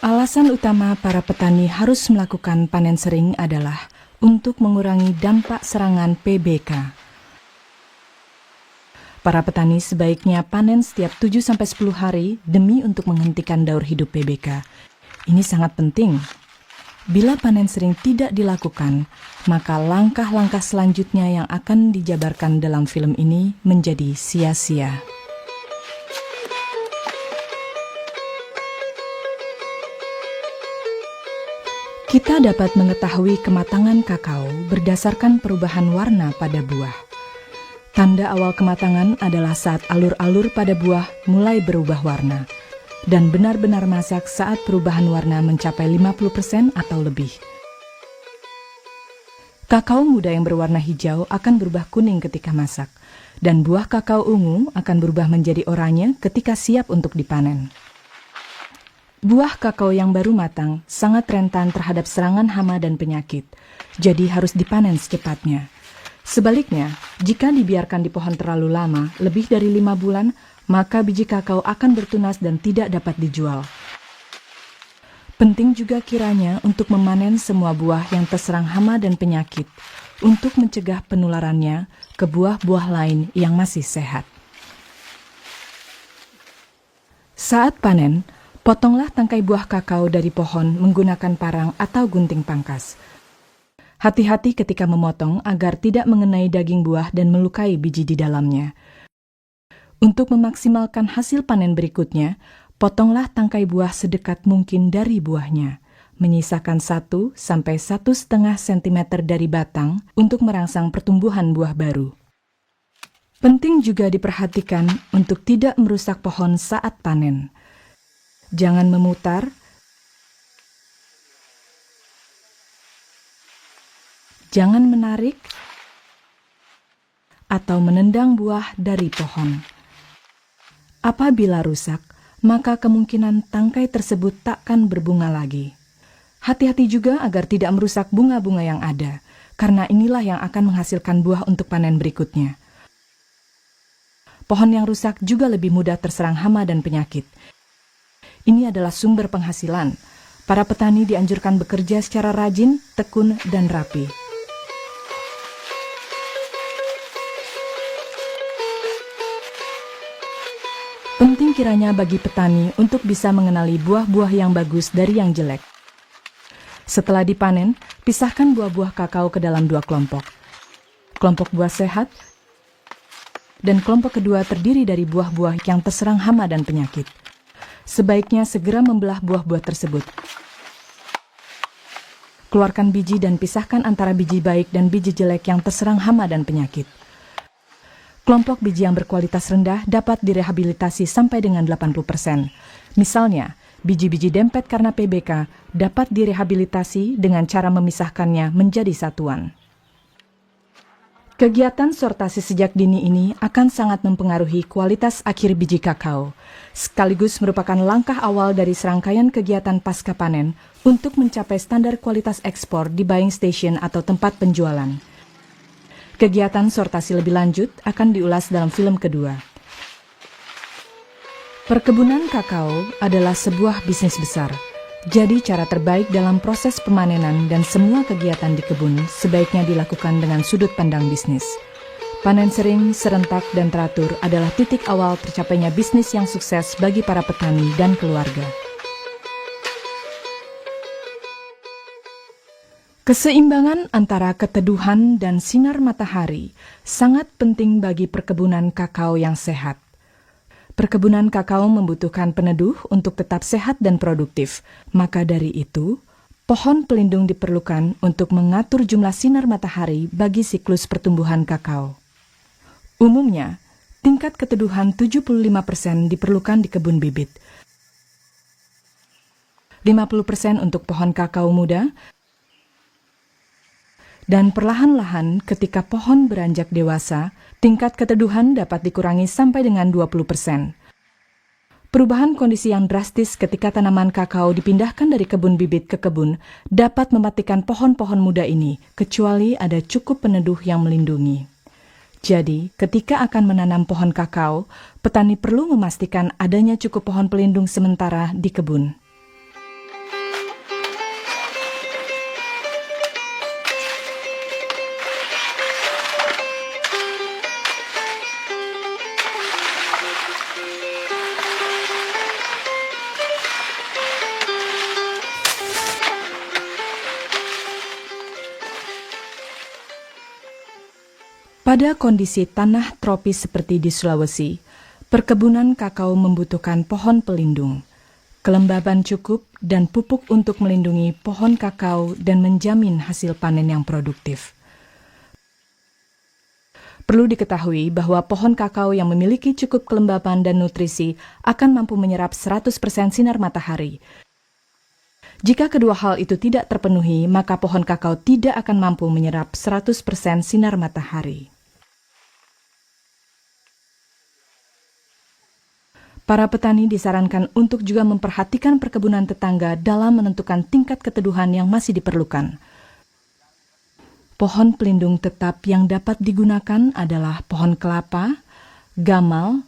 Alasan utama para petani harus melakukan panen sering adalah untuk mengurangi dampak serangan PBK. Para petani sebaiknya panen setiap 7-10 hari demi untuk menghentikan daur hidup PBK. Ini sangat penting. Bila panen sering tidak dilakukan, maka langkah-langkah selanjutnya yang akan dijabarkan dalam film ini menjadi sia-sia. Kita dapat mengetahui kematangan kakao berdasarkan perubahan warna pada buah. Tanda awal kematangan adalah saat alur-alur pada buah mulai berubah warna, dan benar-benar masak saat perubahan warna mencapai 50% atau lebih. Kakao muda yang berwarna hijau akan berubah kuning ketika masak, dan buah kakao ungu akan berubah menjadi oranye ketika siap untuk dipanen. Buah kakao yang baru matang sangat rentan terhadap serangan hama dan penyakit, jadi harus dipanen secepatnya. Sebaliknya, jika dibiarkan di pohon terlalu lama, lebih dari 5 bulan, maka biji kakao akan bertunas dan tidak dapat dijual. Penting juga kiranya untuk memanen semua buah yang terserang hama dan penyakit, untuk mencegah penularannya ke buah-buah lain yang masih sehat. Saat panen, potonglah tangkai buah kakao dari pohon menggunakan parang atau gunting pangkas. Hati-hati ketika memotong agar tidak mengenai daging buah dan melukai biji di dalamnya. Untuk memaksimalkan hasil panen berikutnya, potonglah tangkai buah sedekat mungkin dari buahnya, menyisakan 1-1,5 cm dari batang untuk merangsang pertumbuhan buah baru. Penting juga diperhatikan untuk tidak merusak pohon saat panen. Jangan memutar, jangan menarik, atau menendang buah dari pohon. Apabila rusak, maka kemungkinan tangkai tersebut takkan berbunga lagi. Hati-hati juga agar tidak merusak bunga-bunga yang ada, karena inilah yang akan menghasilkan buah untuk panen berikutnya. Pohon yang rusak juga lebih mudah terserang hama dan penyakit. Ini adalah sumber penghasilan. Para petani dianjurkan bekerja secara rajin, tekun, dan rapi. Penting kiranya bagi petani untuk bisa mengenali buah-buah yang bagus dari yang jelek. Setelah dipanen, pisahkan buah-buah kakao ke dalam 2 kelompok. Kelompok buah sehat, dan kelompok kedua terdiri dari buah-buah yang terserang hama dan penyakit. Sebaiknya segera membelah buah-buah tersebut. Keluarkan biji dan pisahkan antara biji baik dan biji jelek yang terserang hama dan penyakit. Kelompok biji yang berkualitas rendah dapat direhabilitasi sampai dengan 80%. Misalnya, biji-biji dempet karena PBK dapat direhabilitasi dengan cara memisahkannya menjadi satuan. Kegiatan sortasi sejak dini ini akan sangat mempengaruhi kualitas akhir biji kakao, sekaligus merupakan langkah awal dari serangkaian kegiatan pasca panen untuk mencapai standar kualitas ekspor di buying station atau tempat penjualan. Kegiatan sortasi lebih lanjut akan diulas dalam film kedua. Perkebunan kakao adalah sebuah bisnis besar. Jadi cara terbaik dalam proses pemanenan dan semua kegiatan di kebun sebaiknya dilakukan dengan sudut pandang bisnis. Panen sering, serentak, dan teratur adalah titik awal tercapainya bisnis yang sukses bagi para petani dan keluarga. Keseimbangan antara keteduhan dan sinar matahari sangat penting bagi perkebunan kakao yang sehat. Perkebunan kakao membutuhkan peneduh untuk tetap sehat dan produktif. Maka dari itu, pohon pelindung diperlukan untuk mengatur jumlah sinar matahari bagi siklus pertumbuhan kakao. Umumnya, tingkat keteduhan 75% diperlukan di kebun bibit, 50% untuk pohon kakao muda, dan perlahan-lahan ketika pohon beranjak dewasa, tingkat keteduhan dapat dikurangi sampai dengan 20%. Perubahan kondisi yang drastis ketika tanaman kakao dipindahkan dari kebun bibit ke kebun dapat mematikan pohon-pohon muda ini, kecuali ada cukup peneduh yang melindungi. Jadi, ketika akan menanam pohon kakao, petani perlu memastikan adanya cukup pohon pelindung sementara di kebun. Pada kondisi tanah tropis seperti di Sulawesi, perkebunan kakao membutuhkan pohon pelindung, kelembaban cukup, dan pupuk untuk melindungi pohon kakao dan menjamin hasil panen yang produktif. Perlu diketahui bahwa pohon kakao yang memiliki cukup kelembaban dan nutrisi akan mampu menyerap 100% sinar matahari. Jika kedua hal itu tidak terpenuhi, maka pohon kakao tidak akan mampu menyerap 100% sinar matahari. Para petani disarankan untuk juga memperhatikan perkebunan tetangga dalam menentukan tingkat keteduhan yang masih diperlukan. Pohon pelindung tetap yang dapat digunakan adalah pohon kelapa, gamal,